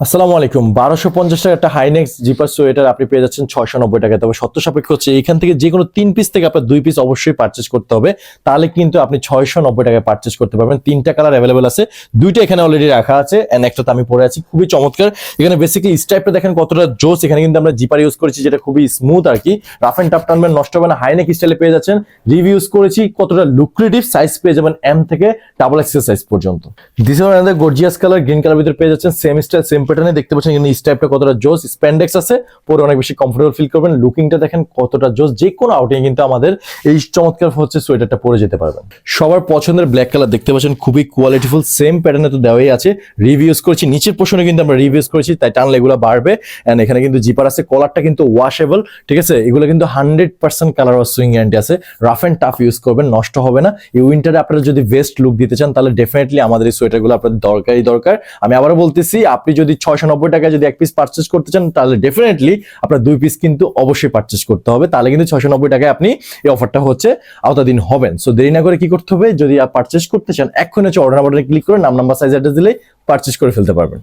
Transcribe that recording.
আসসালামু আলাইকুম। 1250 টাকা একটা হাইনেক্স জিপার সোয়েটার আপনি পেয়ে যাচ্ছেন 690 টাকায়। তবে শর্ত সাপেক্ষ হচ্ছে এখান থেকে যে কোনো 3 পিস থেকে আপনার 2 পিস অবশ্যই পারচেজ করতে হবে। তাহলে কিন্তু আপনি 690 টাকায় পারচেজ করতে পারবেন। 3টা কালার अवेलेबल আছে। 2টা এখানে অলরেডি রাখা আছে এন্ড একটা তো আমি পরে আছি, খুবই চমৎকার। এখানে বেসিক্যালি স্ট্রাইপটা দেখেন কতটা জোস। এখানে কিন্তু আমরা জিপার ইউজ করেছি যেটা খুবই স্মুথ আর কি। রাফ এন্ড টাফ টানবেন, নষ্ট হবে না। হাইনেক স্টাইলে পেয়ে যাচ্ছেন। রিভিউজ করেছি কতটা লুক্রেটিভ, সাইজ পেয়ে যাবেন এম থেকে ডাবল এক্সেল সাইজ পর্যন্ত। This is another gorgeous colour, green colour ভিতরে পেয়ে যাচ্ছেন। সেম স্টাইল সেম প্যাটার্নে দেখতে পাচ্ছেন এখানে স্টাইপটা কতটা জোস। স্প্যান্ডেক্স আছে, পরে অনেক বেশি কমফোর্টেবল ফিল করবেন। লুকিংটা দেখেন কতটা জোস। যে কোনো আউটিং কিন্তু আমাদের এই চমৎকার হচ্ছে সোয়েটারটা পরে যেতে পারবেন। সবার পছন্দের ব্ল্যাক কালার দেখতে পাচ্ছেন, খুবই কোয়ালিটিফুল। সেম প্যাটার্নে তো দেওয়াই আছে। রিভিউজ করেছি নিচের পোর্শনে কিন্তু আমরা রিভিউজ করেছি, তাই টানলে এগুলো বাড়বে। এন্ড এখানে কিন্তু জিপার আছে, কলারটা কিন্তু ওয়াশেবল, ঠিক আছে। এগুলো কিন্তু 100% কালার ওয়াশ সুইং গ্যারান্টি আছে। রাফ এন্ড টাফ ইউজ করবেন, নষ্ট হবে না। এই উইন্টারে আপনারা যদি ভেস্ট লুক দিতে চান তাহলে ডেফিনেটলি আমাদের এই সোয়েটারগুলো আপনাদের দরকার। আমি আবারও বলতেছি, আপনি যদি 690 টাকায় যদি এক পিস পারচেজ করতে চান তাহলে ডেফিনেটলি আপনার 2 পিস কিন্তু অবশ্যই পারচেজ করতে হবে। তাহলে কিন্তু 690 টাকায় আপনি এই অফারটা হচ্ছে আওতাধীন হবেন। সো দেরি না করে কি করতে হবে, যদি পারচেজ করতে চান এক্ষুনি হচ্ছে অর্ডার বাটনে ক্লিক করে নাম নাম্বার সাইজ অ্যাড্রেস দিলেই পারচেজ করে ফেলতে পারবেন।